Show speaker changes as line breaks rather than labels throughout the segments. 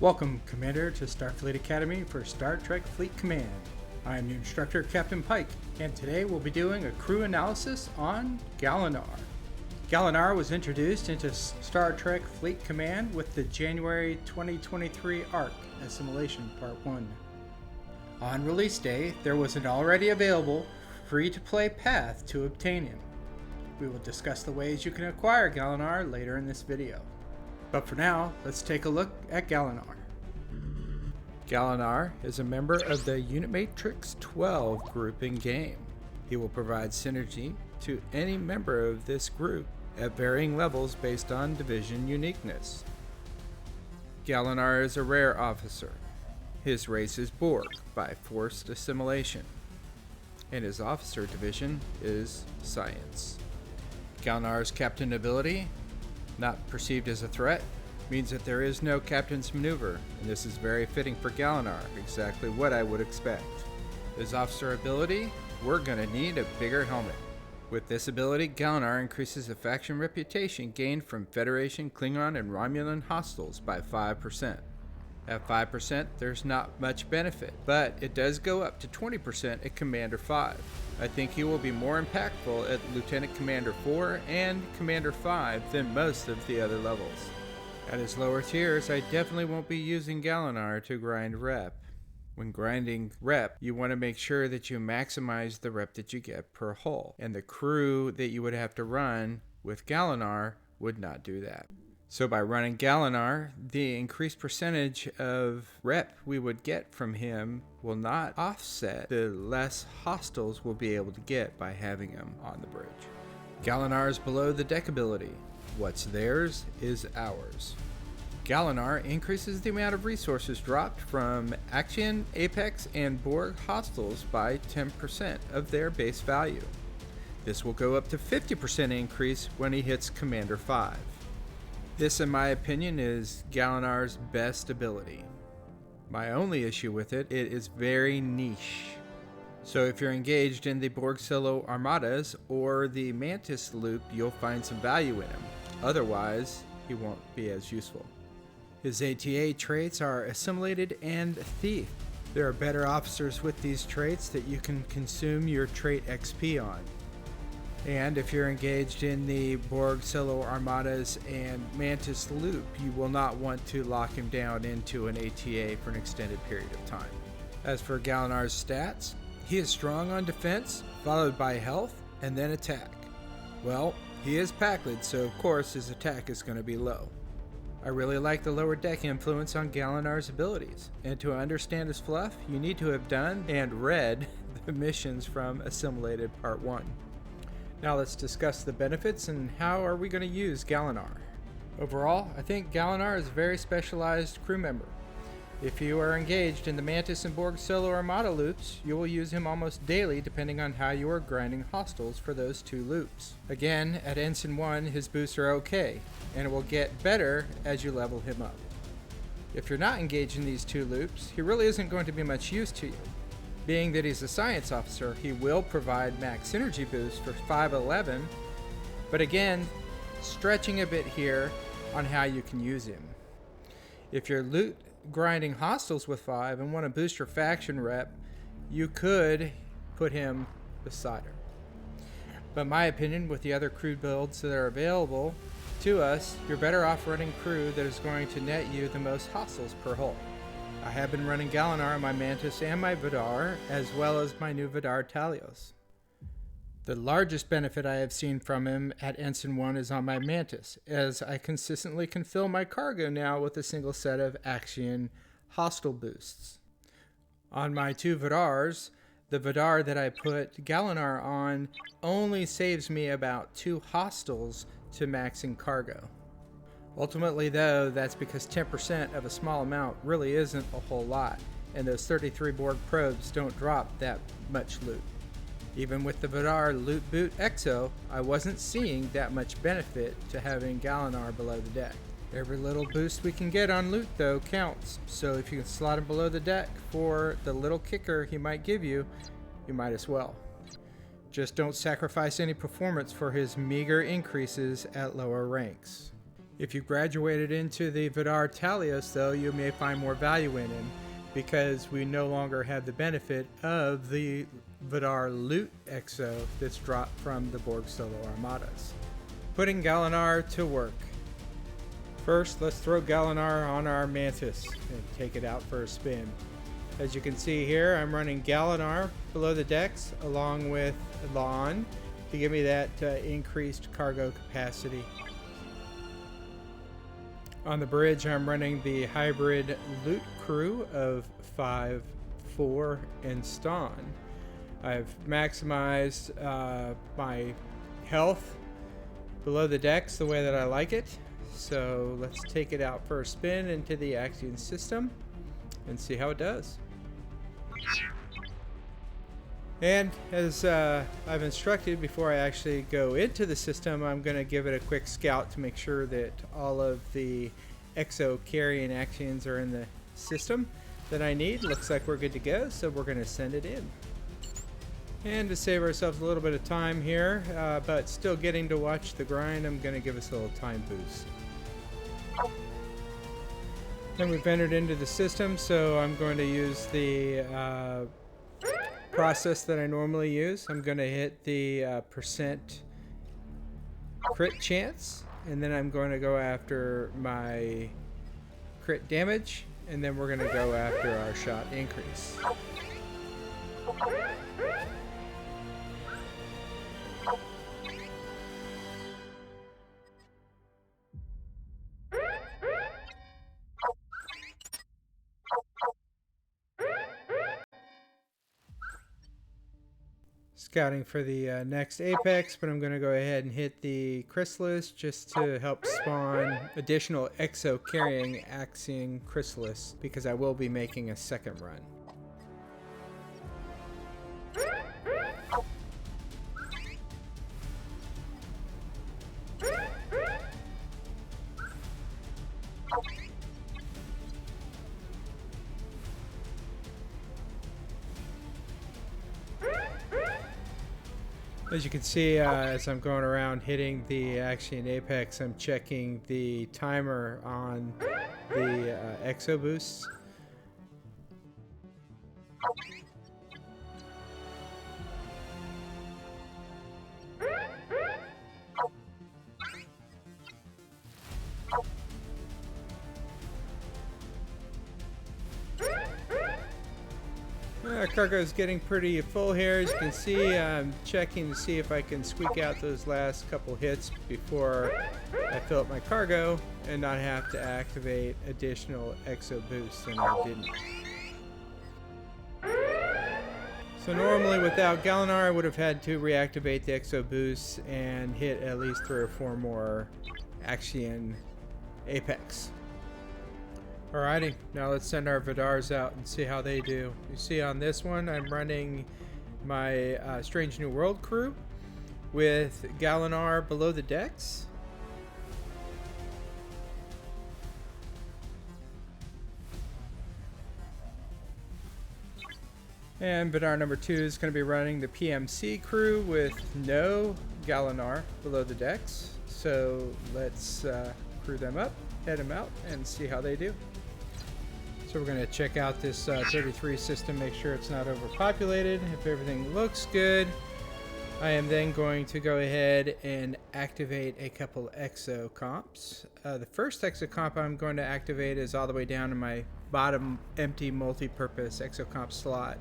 Welcome, Commander, to Starfleet Academy for Star Trek Fleet Command. I am your instructor, Captain Pike, and today we'll be doing a crew analysis on Ghalenar. Ghalenar was introduced into Star Trek Fleet Command with the January 2023 arc, Assimilation Part 1. On release day, there was an already available, free-to-play path to obtain him. We will discuss the ways you can acquire Ghalenar later in this video. But for now, let's take a look at Ghalenar. Ghalenar is a member of the Unit Matrix 12 group in game. He will provide synergy to any member of this group at varying levels based on division uniqueness. Ghalenar is a rare officer. His race is Borg by forced assimilation, and his officer division is Science. Ghalenar's captain ability, not perceived as a threat, means that there is no captain's maneuver, and this is very fitting for Ghalenar, exactly what I would expect. His officer ability, we're gonna need a bigger helmet. With this ability, Ghalenar increases the faction reputation gained from Federation, Klingon, and Romulan hostiles by 5%. At 5%, there's not much benefit, but it does go up to 20% at Commander 5. I think he will be more impactful at Lieutenant Commander 4 and Commander 5 than most of the other levels. At his lower tiers, I definitely won't be using Ghalenar to grind rep. When grinding rep, you want to make sure that you maximize the rep that you get per hull, and the crew that you would have to run with Ghalenar would not do that. So by running Ghalenar, the increased percentage of rep we would get from him will not offset the less hostiles we'll be able to get by having him on the bridge. Ghalenar's below the deck ability. What's theirs is ours. Ghalenar increases the amount of resources dropped from Axion, Apex, and Borg hostiles by 10% of their base value. This will go up to 50% increase when he hits Commander 5. This, in my opinion, is Ghalenar's best ability. My only issue with it is very niche. So if you're engaged in the Borg Solo Armadas or the Mantis loop, you'll find some value in him. Otherwise, he won't be as useful. His ATA traits are Assimilated and Thief. There are better officers with these traits that you can consume your trait XP on. And if you're engaged in the Borg Solo Armadas and Mantis loop, you will not want to lock him down into an ATA for an extended period of time. As for Ghalenar's stats, he is strong on defense, followed by health, and then attack. Well, he is Pakled, so of course his attack is going to be low. I really like the lower deck influence on Ghalenar's abilities, and to understand his fluff, you need to have done and read the missions from Assimilated Part 1. Now let's discuss the benefits and how are we going to use Ghalenar. Overall, I think Ghalenar is a very specialized crew member. If you are engaged in the Mantis and Borg Solo Armada loops, you will use him almost daily depending on how you are grinding hostiles for those two loops. Again, at Ensign 1, his boosts are okay, and it will get better as you level him up. If you're not engaged in these two loops, he really isn't going to be much use to you. Being that he's a science officer, he will provide max synergy boost for 511, but again, stretching a bit here on how you can use him. If you're loot grinding hostiles with 5 and want to boost your faction rep, you could put him beside her. But in my opinion, with the other crew builds that are available to us, you're better off running crew that is going to net you the most hostiles per hull. I have been running Ghalenar on my Mantis and my Vidar, as well as my new Vidar Talios. The largest benefit I have seen from him at Ensign 1 is on my Mantis, as I consistently can fill my cargo now with a single set of Axion hostile boosts. On my two Vidars, the Vidar that I put Ghalenar on only saves me about 2 hostiles to maxing cargo. Ultimately though, that's because 10% of a small amount really isn't a whole lot, and those 33 Borg probes don't drop that much loot. Even with the Vidar Loot Boot Exo, I wasn't seeing that much benefit to having Ghalenar below the deck. Every little boost we can get on loot though counts, so if you can slot him below the deck for the little kicker he might give you, you might as well. Just don't sacrifice any performance for his meager increases at lower ranks. If you graduated into the Vidar Talios, though, you may find more value in him, because we no longer have the benefit of the Vidar loot exo that's dropped from the Borg solo armadas. Putting Gallinar to work. First, let's throw Gallinar on our Mantis and take it out for a spin. As you can see here, I'm running Gallinar below the decks along with Lon to give me that increased cargo capacity. On the bridge, I'm running the hybrid loot crew of 5, 4, and Ston. I've maximized my health below the decks the way that I like it. So let's take it out for a spin into the Axion system and see how it does. And as I've instructed, before I actually go into the system, I'm going to give it a quick scout to make sure that all of the exo carrying Axions are in the system that I need. Looks like we're good to go, so we're going to send it in. And to save ourselves a little bit of time here, but still getting to watch the grind, I'm going to give us a little time boost. Then we've entered into the system, so I'm going to use the process that I normally use. I'm going to hit the percent crit chance, and then I'm going to go after my crit damage, and then we're going to go after our shot increase. Scouting for the next apex, but I'm going to go ahead and hit the chrysalis just to help spawn additional exo carrying Axion chrysalis, because I will be making a second run. As you can see, as I'm going around hitting the Axion apex, I'm checking the timer on the exo boosts. Cargo is getting pretty full here. As you can see, I'm checking to see if I can squeak out those last couple hits before I fill up my cargo and not have to activate additional exo boosts, and I didn't. So normally without Gallinar, I would have had to reactivate the exo boosts and hit at least 3 or 4 more Axion apex. Alrighty, now let's send our Vidars out and see how they do. You see on this one, I'm running my Strange New World crew with Gallinar below the decks. And Vidar number 2 is going to be running the PMC crew with no Gallinar below the decks. So let's crew them up, head them out, and see how they do. So we're going to check out this 33 system, make sure it's not overpopulated. If everything looks good, I am then going to go ahead and activate a couple exo comps. The first exo comp I'm going to activate is all the way down to my bottom empty multi-purpose exo comp slot.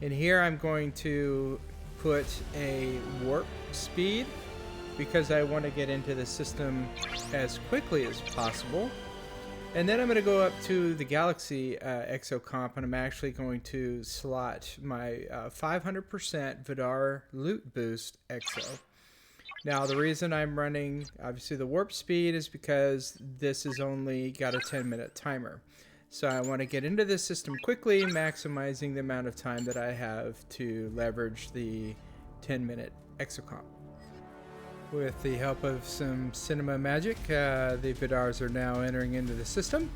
And here I'm going to put a warp speed because I want to get into the system as quickly as possible. And then I'm going to go up to the Galaxy exo comp, and I'm actually going to slot my 500% Vidar loot boost exo. Now the reason I'm running obviously the warp speed is because this has only got a 10-minute timer. So I want to get into this system quickly, maximizing the amount of time that I have to leverage the 10-minute exo comp. With the help of some cinema magic, the Vidars are now entering into the system,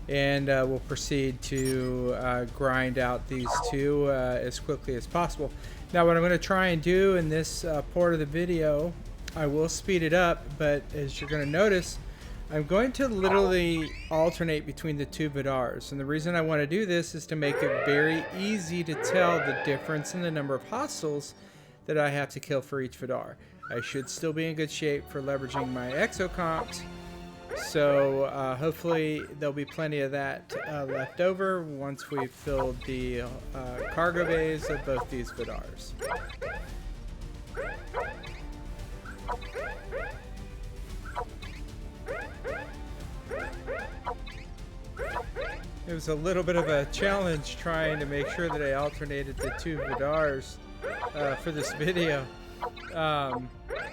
and we'll proceed to grind out these two as quickly as possible. Now what I'm going to try and do in this part of the video, I will speed it up, but as you're going to notice, I'm going to literally alternate between the two Vidars, and the reason I want to do this is to make it very easy to tell the difference in the number of hostiles that I have to kill for each Vidar. I should still be in good shape for leveraging my exocomps, so hopefully there'll be plenty of that left over once we've filled the cargo bays of both these Vidars. It was a little bit of a challenge trying to make sure that I alternated the two Vidars for this video.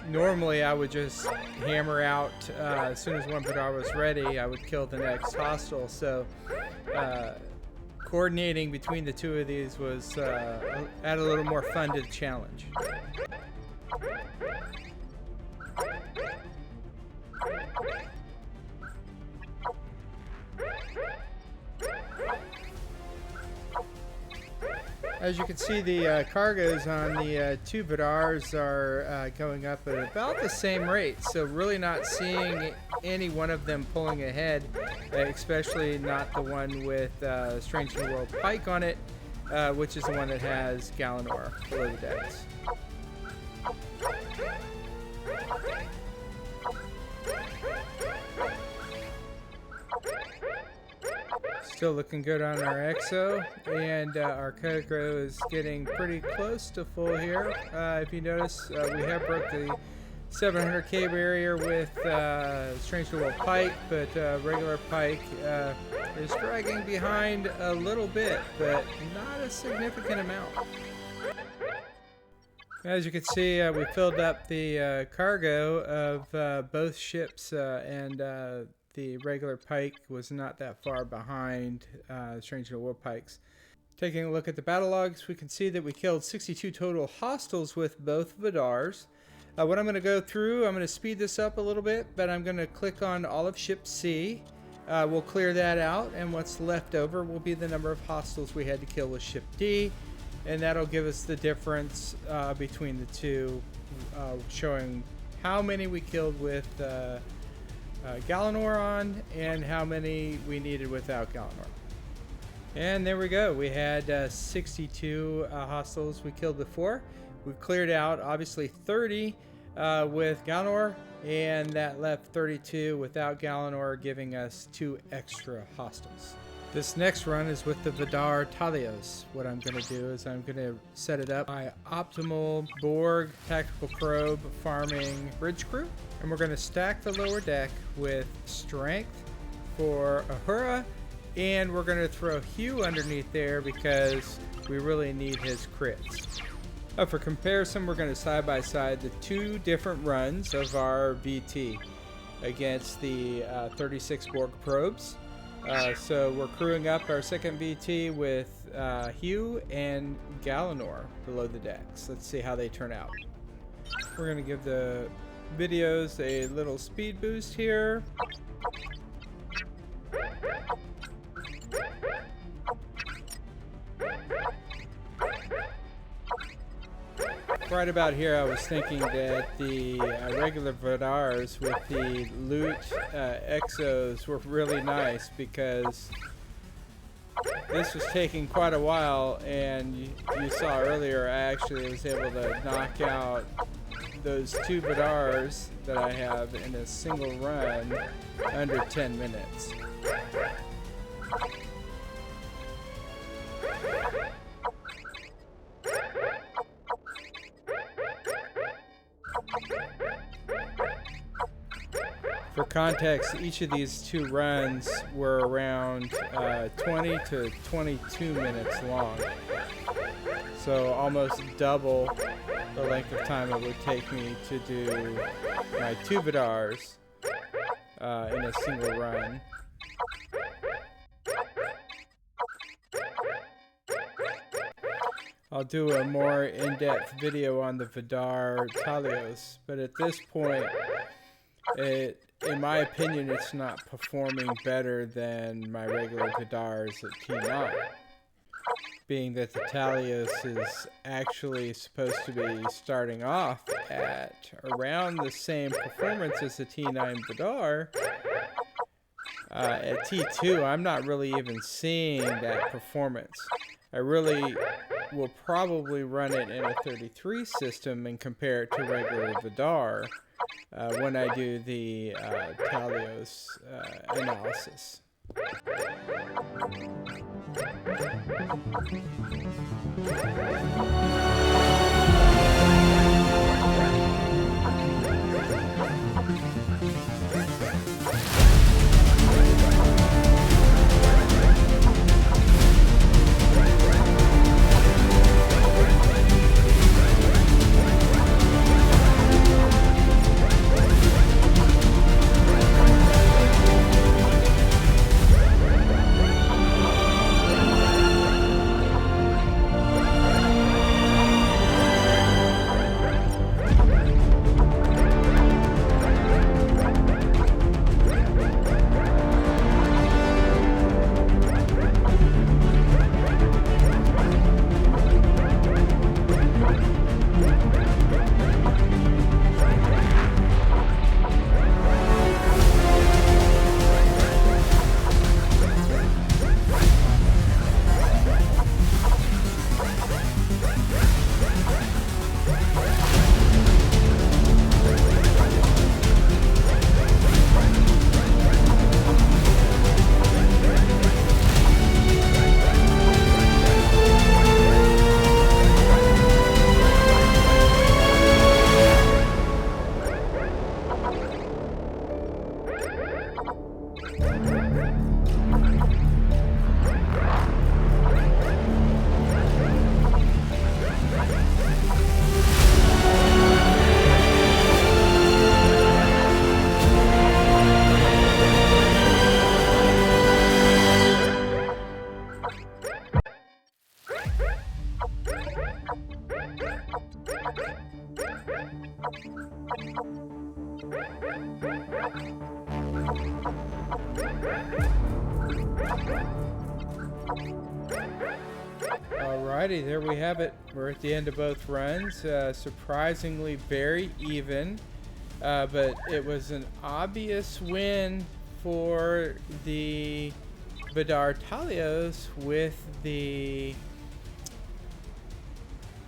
Normally I would just hammer out as soon as one Vidar was ready, I would kill the next hostile. So coordinating between the two of these was add a little more fun to the challenge. As you can see, the cargoes on the two Vidars are going up at about the same rate, so really not seeing any one of them pulling ahead, especially not the one with Strange New World Pike on it, which is the one that has Gallinar below the decks. Still looking good on our EXO, and our cargo is getting pretty close to full here. If you notice, we have broke the 700k barrier with Strange New World Pike, but regular Pike is dragging behind a little bit, but not a significant amount. As you can see, we filled up the cargo of both ships, and the regular Pike was not that far behind Strange New World Pikes. Taking a look at the battle logs, we can see that we killed 62 total hostiles with both Vidars. What I'm going to go through, I'm going to speed this up a little bit, but I'm going to click on all of Ship C. We'll clear that out, and what's left over will be the number of hostiles we had to kill with Ship D, and that'll give us the difference between the two, showing how many we killed with Gallinar on and how many we needed without Gallinar. And there we go. We had 62 hostiles we killed before. We've cleared out obviously 30 with Gallinar, and that left 32 without Gallinar, giving us 2 extra hostiles. This next run is with the Vidar Talios. What I'm going to do is I'm going to set it up my optimal Borg tactical probe farming bridge crew, and we're going to stack the lower deck with strength for Uhura, and we're going to throw Hugh underneath there because we really need his crits. For comparison, we're going to side by side the 2 different runs of our VT against the 36 Borg probes. So we're crewing up our second VT with Hugh and Gallinar below the decks. Let's see how they turn out. We're going to give the videos a little speed boost here. Right about here, I was thinking that the regular Vidars with the loot exos were really nice because this was taking quite a while, and you saw earlier I actually was able to knock out those 2 Vidars that I have in a single run under 10 minutes. For context, each of these 2 runs were around 20 to 22 minutes long. So almost double the length of time it would take me to do my 2 Vidars in a single run. I'll do a more in-depth video on the Vidar Talios, but at this point, in my opinion, it's not performing better than my regular Vidars at T9. Being that the Talios is actually supposed to be starting off at around the same performance as the T9 Vidar. At T2, I'm not really even seeing that performance. I really will probably run it in a 33 system and compare it to regular Vidar when I do the Talios analysis. Alrighty, there we have it. We're at the end of both runs. Surprisingly very even, but it was an obvious win for the Vidar Talios with the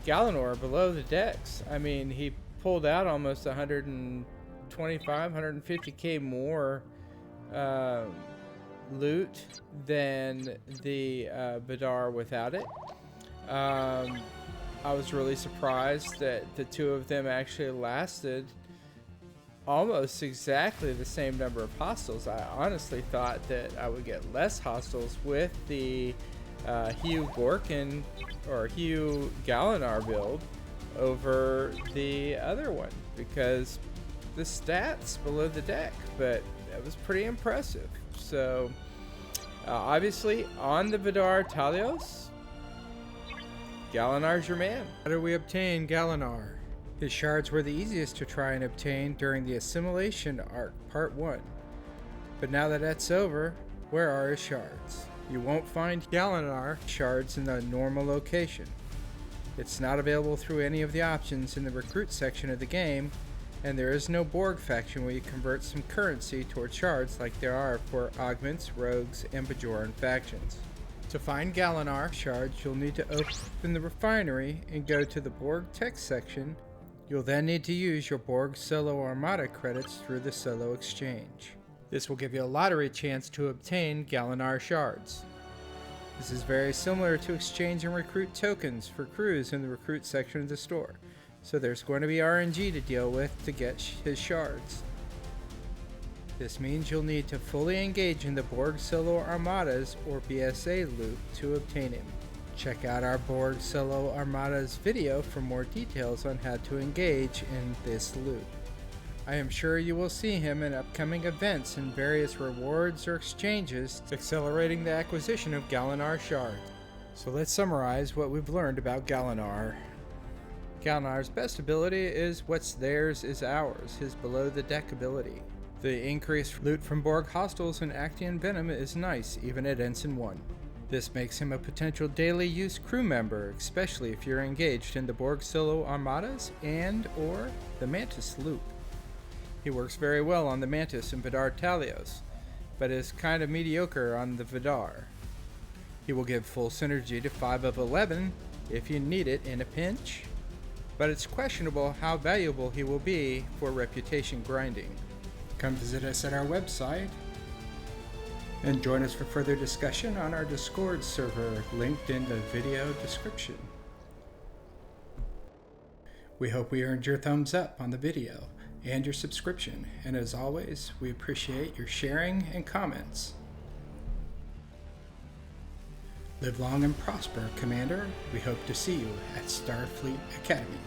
Gallinar below the decks. I mean, he pulled out almost 125, 150k more loot than the Vidar without it. I was really surprised that the two of them actually lasted almost exactly the same number of hostiles. I honestly thought that I would get less hostiles with the Hugh Gorkin or Hugh Gallinar build over the other one because the stats below the deck, but it was pretty impressive. So obviously on the Vidar Talios, Gallinar's your man. How do we obtain Gallinar? His shards were the easiest to try and obtain during the Assimilation arc, part 1. But now that that's over, where are his shards? You won't find Gallinar shards in the normal location. It's not available through any of the options in the recruit section of the game, and there is no Borg faction where you convert some currency towards shards like there are for augments, rogues, and Bajoran factions. To find Gallinar shards, you'll need to open the refinery and go to the Borg text section. You'll then need to use your Borg Solo Armada credits through the Solo Exchange. This will give you a lottery chance to obtain Gallinar shards. This is very similar to exchange and recruit tokens for crews in the recruit section of the store, so there's going to be RNG to deal with to get his shards. This means you'll need to fully engage in the Borg Solo Armadas or BSA loop to obtain him. Check out our Borg Solo Armadas video for more details on how to engage in this loop. I am sure you will see him in upcoming events and various rewards or exchanges, accelerating the acquisition of Gallinar shards. So let's summarize what we've learned about Gallinar. Gallinar's best ability is what's theirs is ours, his below the deck ability. The increased loot from Borg hostiles and Actian Venom is nice, even at Ensign 1. This makes him a potential daily use crew member, especially if you're engaged in the Borg Solo Armadas and or the Mantis loop. He works very well on the Mantis and Vidar Talios, but is kind of mediocre on the Vidar. He will give full synergy to 5 of 11 if you need it in a pinch, but it's questionable how valuable he will be for reputation grinding. Come visit us at our website and join us for further discussion on our Discord server linked in the video description. We hope we earned your thumbs up on the video and your subscription, and as always, we appreciate your sharing and comments. Live long and prosper, Commander. We hope to see you at Starfleet Academy.